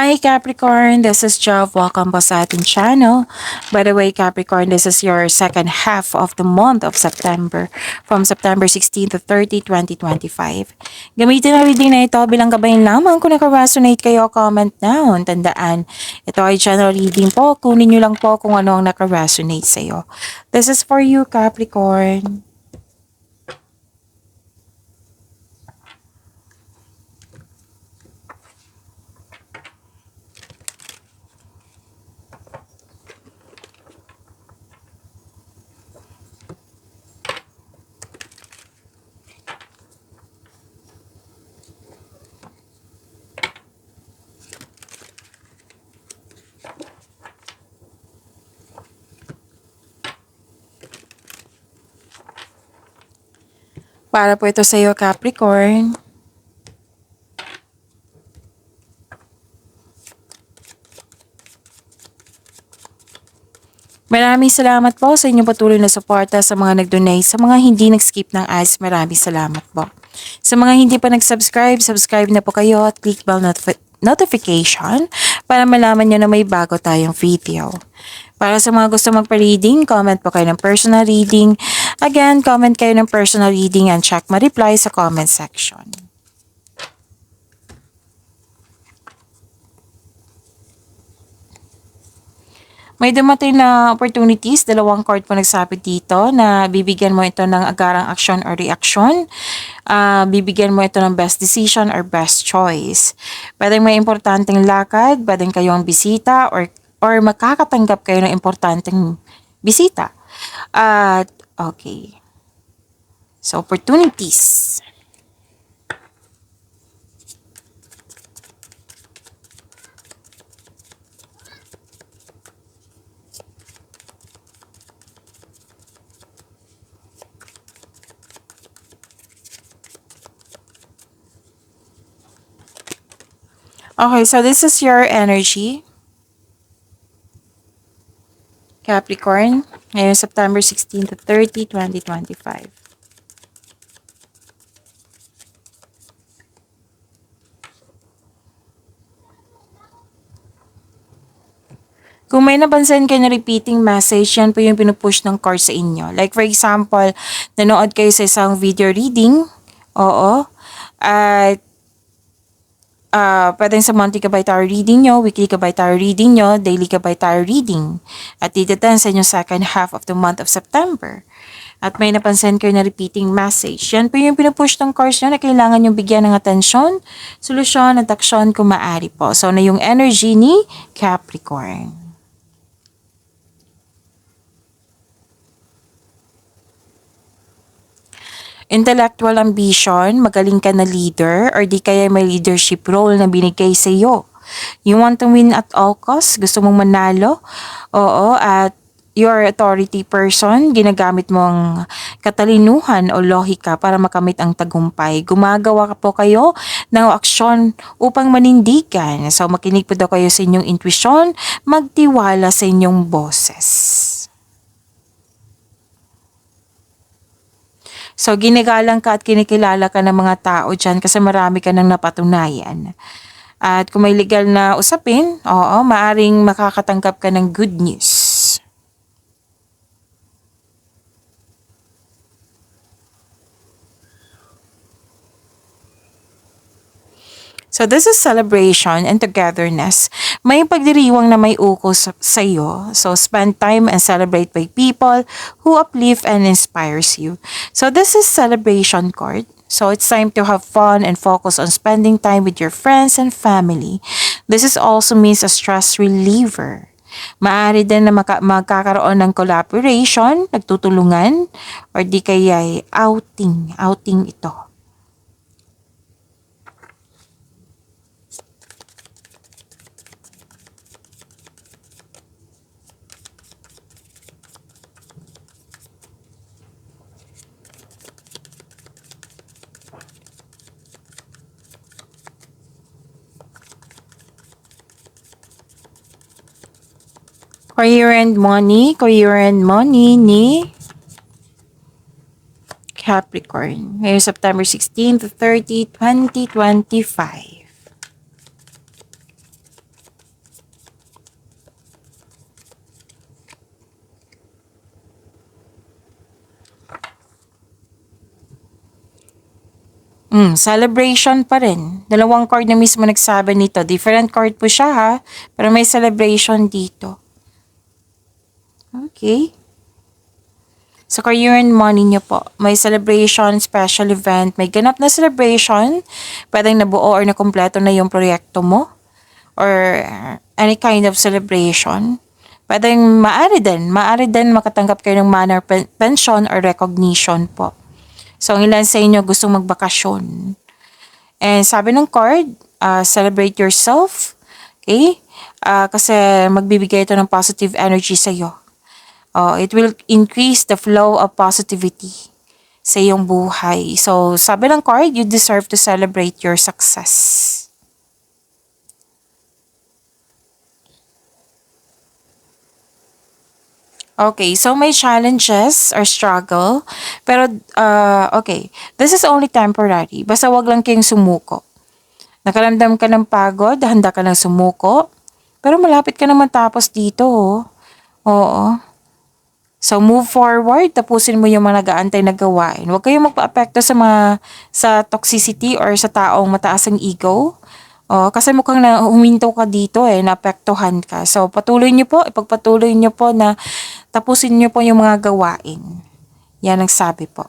Hi Capricorn, this is Jov. Welcome po sa ating channel. By the way, Capricorn, this is your second half of the month of September from September 16 to 30, 2025. Gamitin ang reading na ito bilang gabayan lamang kung naka-resonate kayo, comment down. Tandaan, ito ay general reading po. Kunin nyo lang po kung ano ang naka-resonate sa iyo. This is for you, Capricorn. Para po ito sa iyo, Capricorn. Maraming salamat po sa inyong patuloy na suporta sa mga nag-donate, sa mga hindi nag-skip ng ads. Maraming salamat po. Sa mga hindi pa nag-subscribe, subscribe na po kayo at click bell notification para malaman nyo na may bago tayong video. Para sa mga gusto magpa-reading, comment po kayo ng personal reading. Again, comment kayo ng personal reading and check my reply sa comment section. May dumating na opportunities, dalawang card po nagsabi dito na bibigyan mo ito ng agarang action or reaction. Bibigyan mo ito ng best decision or best choice. Pwedeng may importanteng lakad, pwedeng kayong bisita or makakatanggap kayo ng importanteng bisita. Okay. So, opportunities. Okay, so this is your energy. Capricorn, ngayon September 16 to 30, 2025. Kung may napansin kayo na repeating message, yan po yung pinupush ng card sa inyo. Like for example, nanood kayo sa isang video reading, oo, at pwedeng sa monthly ka by tarot reading nyo, weekly ka by tarot reading nyo, daily ka by tarot reading. At didatan sa inyong second half of the month of September. At may napansin kayo na repeating message. Yan po yung pinupush ng cards nyo na kailangan yung bigyan ng atensyon, solusyon at aksyon kung maaari po. So, na yung energy ni Capricorn. Intellectual ambition, magaling ka na leader, or di kaya may leadership role na binigay sa iyo. You want to win at all costs, gusto mong manalo, oo, at your authority person, ginagamit mo ang katalinuhan o lohika para makamit ang tagumpay. Gumagawa ka po kayo ng aksyon upang manindigan. So makinig po daw kayo sa inyong intuition, magtiwala sa inyong boses. So, ginagalang ka at kinikilala ka ng mga tao dyan kasi marami ka nang napatunayan. At kung may legal na usapin, oo, maaring makakatanggap ka ng good news. So, this is celebration and togetherness. May pagdiriwang na may ukos sa iyo. So, spend time and celebrate by people who uplift and inspires you. So, this is celebration card. So, it's time to have fun and focus on spending time with your friends and family. This is also means a stress reliever. Maaari din na magkakaroon ng collaboration, nagtutulungan, or di kaya outing ito. Career and money ni Capricorn. Ngayon September 16 to 30, 2025. Celebration pa rin. Dalawang card na mismo nagsabi nito. Different card po siya ha, pero may celebration dito. Okay. Sa career and money niyo po, may celebration, special event, may ganap na celebration, pwedeng nabuo or nakumpleto na yung proyekto mo, or any kind of celebration. Pwedeng maaari din makatanggap kayo ng manor pension or recognition po. So, ang ilan sa inyo gustong magbakasyon. And sabi ng card, celebrate yourself. Okay? Kasi magbibigay ito ng positive energy sa iyo. It will increase the flow of positivity sa iyong buhay. So, sabi ng card, you deserve to celebrate your success. Okay, so may challenges or struggle. Pero, okay, this is only temporary. Basta wag lang kayong sumuko. Nakaramdam ka ng pagod, handa ka ng sumuko. Pero malapit ka naman tapos dito, oh. Oo. So, move forward, tapusin mo yung mga nag-aantay na gawain. Huwag kayong magpa-apekto sa toxicity or sa taong mataas ang ego. Kasi mukhang na huminto ka dito naapektuhan ka. So, ipagpatuloy niyo po na tapusin niyo po yung mga gawain. Yan ang sabi po.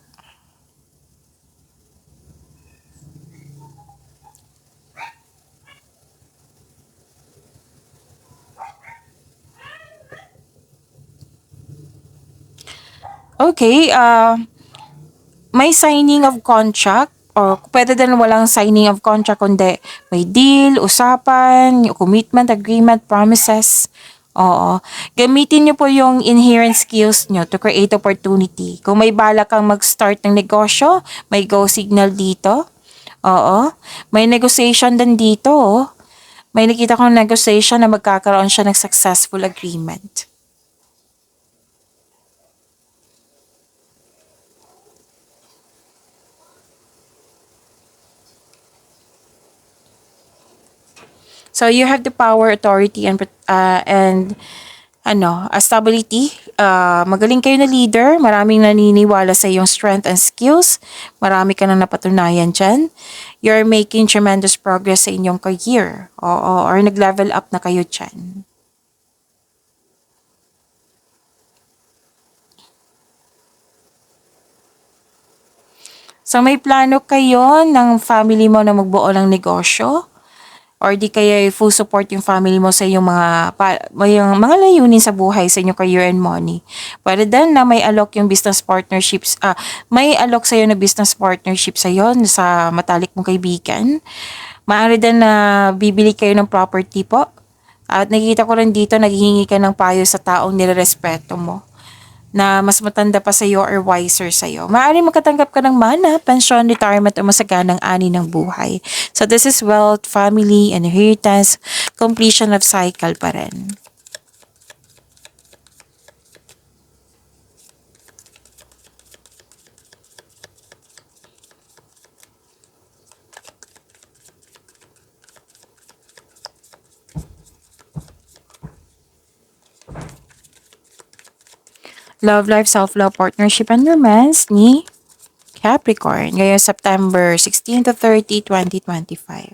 Okay, may signing of contract or pwede din walang signing of contract kundi may deal, usapan, commitment, agreement, promises. Oo. Gamitin niyo po yung inherent skills niyo to create opportunity. Kung may balak kang mag-start ng negosyo, may go signal dito. Oo. May negotiation din dito. Oh. May nakita kong negotiation na magkakaroon siya ng successful agreement. So you have the power, authority, and stability. Magaling kayo na leader, maraming naniniwala sa iyong strength and skills, marami ka nang napatunayan dyan. You're making tremendous progress sa inyong career. Oo, or nag-level up na kayo dyan. So may plano kayo ng family mo na magbuo ng negosyo? Or di kaya full support yung family mo sa iyong yung mga layunin sa buhay sa inyong career and money. Pwede din na may alok yung business partnerships, may alok sa iyo na business partnership sa iyo sa matalik mong kaibigan. Maaari din na bibili kayo ng property po. At nakikita ko rin dito, naghihingi ka ng payo sa taong nirerespeto mo na mas matanda pa sa iyo or wiser sa iyo. Maaaring makatanggap ka ng mana, pension, retirement o masaganang ani ng buhay. So this is wealth, family, inheritance, completion of cycle pa rin. Love life, self-love, partnership, and romance ni Capricorn ngayong September 16 to 30, 2025.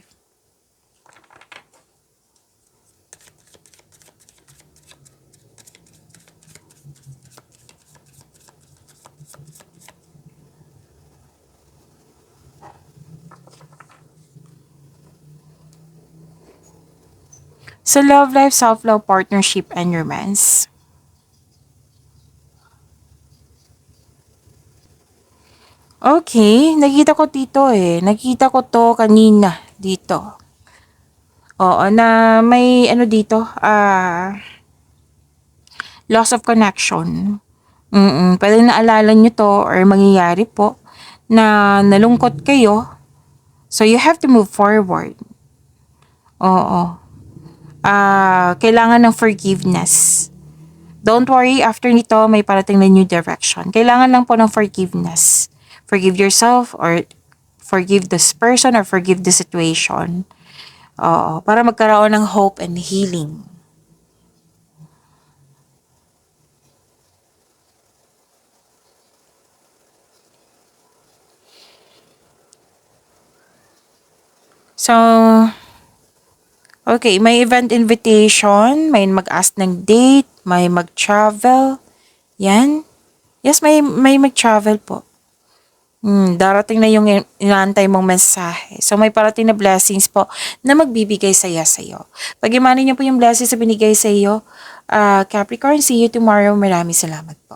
So love life, self-love, partnership, and romance. Okay, nakita ko dito Nakita ko to kanina dito. Oo, na may ano dito, loss of connection. Pwede naalala nyo to or mangyayari po na nalungkot kayo. So, you have to move forward. Oo. Kailangan ng forgiveness. Don't worry, after nito, may parating na new direction. Kailangan lang po ng forgiveness. Forgive yourself or forgive this person or forgive the situation. Oo, para magkaroon ng hope and healing. So, okay, may event invitation, may mag-ask ng date, may mag-travel. Yan. Yes, may mag-travel po. Darating na yung inaantay mong mensahe. So, may parating na blessings po na magbibigay saya sa'yo. Pag-imanin niyo po yung blessings na binigay sa iyo, Capricorn, see you tomorrow. Maraming salamat po.